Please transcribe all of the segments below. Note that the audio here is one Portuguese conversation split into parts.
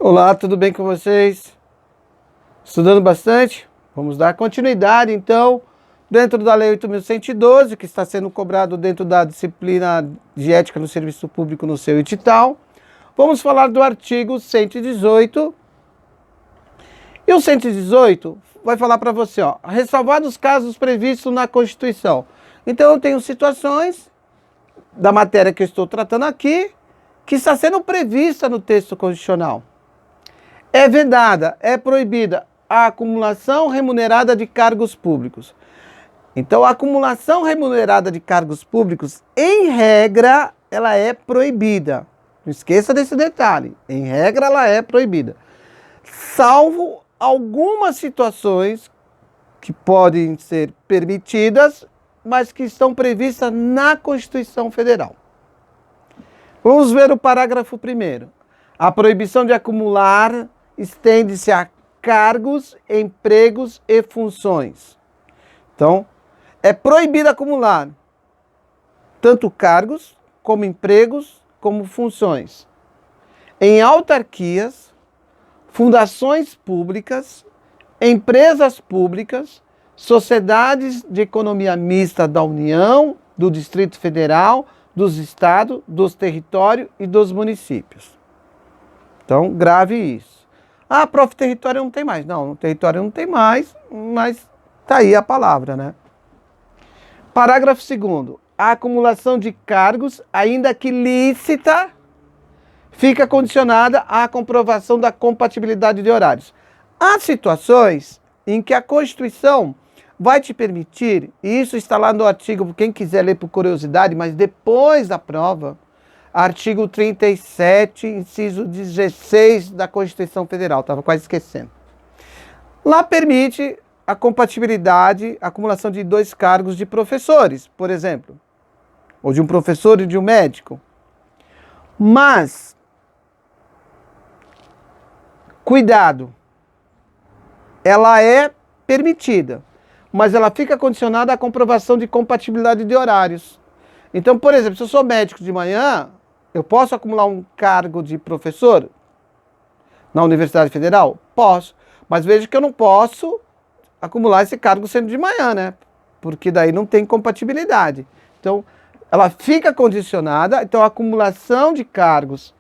Olá, tudo bem com vocês? Estudando bastante? Vamos dar continuidade, então, dentro da Lei 8.112, que está sendo cobrado dentro da disciplina de ética no serviço público no seu edital. Vamos falar do artigo 118. E o 118 vai falar para você, ó, ressalvados os casos previstos na Constituição. Então, eu tenho situações da matéria que eu estou tratando aqui, que está sendo prevista no texto constitucional. É vedada, é proibida a acumulação remunerada de cargos públicos. Então, a acumulação remunerada de cargos públicos, em regra, ela é proibida. Não esqueça desse detalhe. Em regra, ela é proibida. Salvo algumas situações que podem ser permitidas, mas que estão previstas na Constituição Federal. Vamos ver o parágrafo 1º. A proibição de acumular estende-se a cargos, empregos e funções. Então, é proibido acumular tanto cargos, como empregos, como funções em autarquias, fundações públicas, empresas públicas, sociedades de economia mista da União, do Distrito Federal, dos estados, dos territórios e dos municípios. Então, grave isso. Ah, prof, território não tem mais. Não, território não tem mais, mas tá aí a palavra, né? Parágrafo 2º. A acumulação de cargos, ainda que lícita, fica condicionada à comprovação da compatibilidade de horários. Há situações em que a Constituição vai te permitir, e isso está lá no artigo, quem quiser ler por curiosidade, mas depois da prova, artigo 37, inciso 16 da Constituição Federal, estava quase esquecendo. Lá permite a compatibilidade, a acumulação de 2 cargos de professores, por exemplo, ou de um professor e de um médico. Mas, cuidado, ela é permitida, mas ela fica condicionada à comprovação de compatibilidade de horários. Então, por exemplo, se eu sou médico de manhã, eu posso acumular um cargo de professor na Universidade Federal? Posso. Mas veja que eu não posso acumular esse cargo sendo de manhã, né? Porque daí não tem compatibilidade. Então, ela fica condicionada. Então, a acumulação de cargos,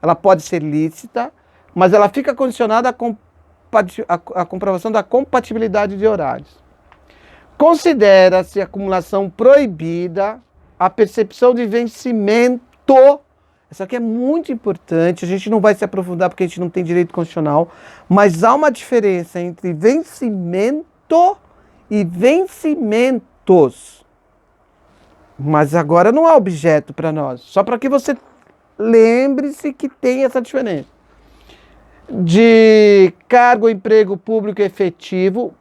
ela pode ser lícita, mas ela fica condicionada à comprovação da compatibilidade de horários. Considera-se acumulação proibida a percepção de vencimento. Isso aqui é muito importante, a gente não vai se aprofundar porque a gente não tem direito constitucional, mas há uma diferença entre vencimento e vencimentos. Mas agora não há objeto para nós, só para que você lembre-se que tem essa diferença. De cargo, emprego público efetivo,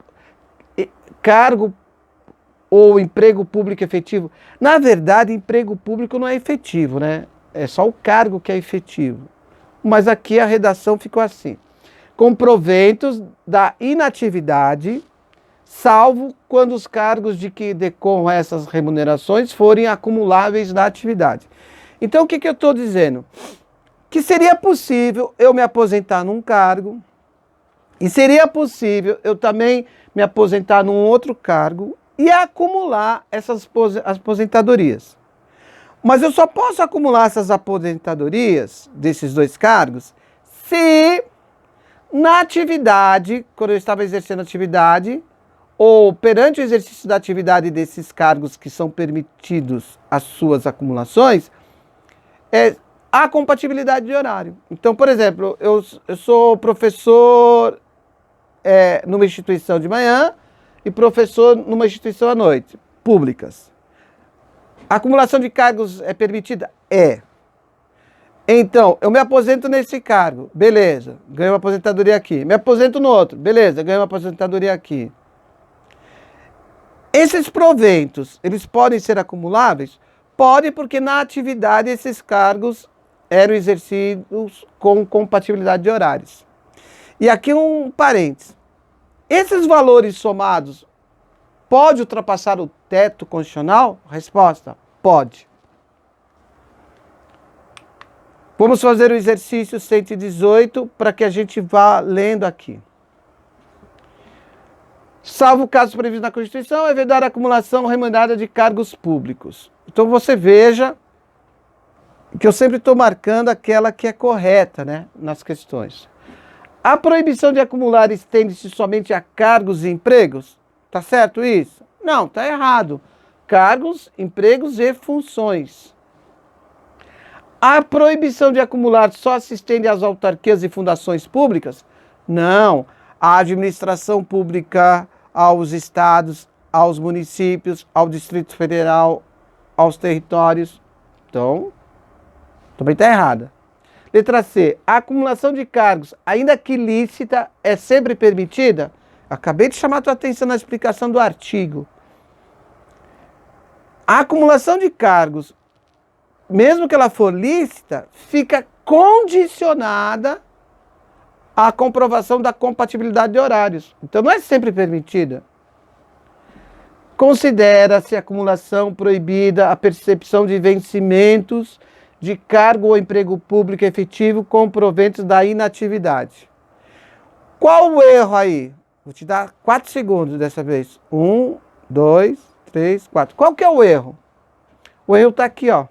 cargo ou emprego público efetivo. Na verdade, emprego público não é efetivo, né? É só o cargo que é efetivo. Mas aqui a redação ficou assim. Com proventos da inatividade, salvo quando os cargos de que decorram essas remunerações forem acumuláveis na atividade. Então, o que eu estou dizendo? Que seria possível eu me aposentar num cargo e seria possível eu também me aposentar num outro cargo e acumular essas aposentadorias. Mas eu só posso acumular essas aposentadorias desses 2 cargos se na atividade, quando eu estava exercendo atividade, ou perante o exercício da atividade desses cargos que são permitidos as suas acumulações, há compatibilidade de horário. Então, por exemplo, eu sou professor numa instituição de manhã e professor numa instituição à noite, públicas. A acumulação de cargos é permitida? É. Então, eu me aposento nesse cargo, beleza, ganho uma aposentadoria aqui. Me aposento no outro, beleza, ganho uma aposentadoria aqui. Esses proventos, eles podem ser acumuláveis? Pode, porque na atividade esses cargos eram exercidos com compatibilidade de horários. E aqui um parênteses. Esses valores somados pode ultrapassar o teto constitucional? Resposta: pode. Vamos fazer o exercício 118 para que a gente vá lendo aqui. Salvo o caso previsto na Constituição, é vedada a acumulação remandada de cargos públicos. Então você veja que eu sempre estou marcando aquela que é correta, né, nas questões. A proibição de acumular estende-se somente a cargos e empregos? Tá certo isso? Não, tá errado. Cargos, empregos e funções. A proibição de acumular só se estende às autarquias e fundações públicas? Não. À administração pública, aos estados, aos municípios, ao Distrito Federal, aos territórios. Então, também está errada. Letra C. A acumulação de cargos, ainda que lícita, é sempre permitida? Acabei de chamar a tua atenção na explicação do artigo. A acumulação de cargos, mesmo que ela for lícita, fica condicionada à comprovação da compatibilidade de horários. Então não é sempre permitida. Considera-se acumulação proibida a percepção de vencimentos de cargo ou emprego público efetivo com proventos da inatividade. Qual o erro aí? Vou te dar 4 segundos dessa vez. 1, 2, 3, 4. Qual que é o erro? O erro está aqui, ó.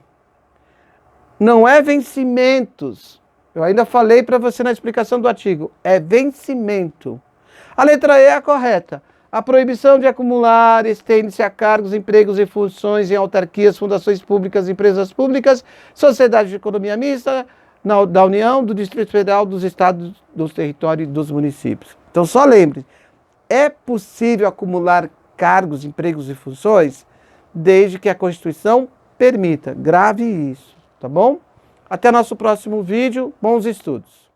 Não é vencimentos. Eu ainda falei para você na explicação do artigo. É vencimento. A letra E é a correta. A proibição de acumular estende-se a cargos, empregos e funções em autarquias, fundações públicas, empresas públicas, sociedades de economia mista, da União, do Distrito Federal, dos estados, dos territórios e dos municípios. Então só lembre, é possível acumular cargos, empregos e funções desde que a Constituição permita. Grave isso, tá bom? Até nosso próximo vídeo. Bons estudos.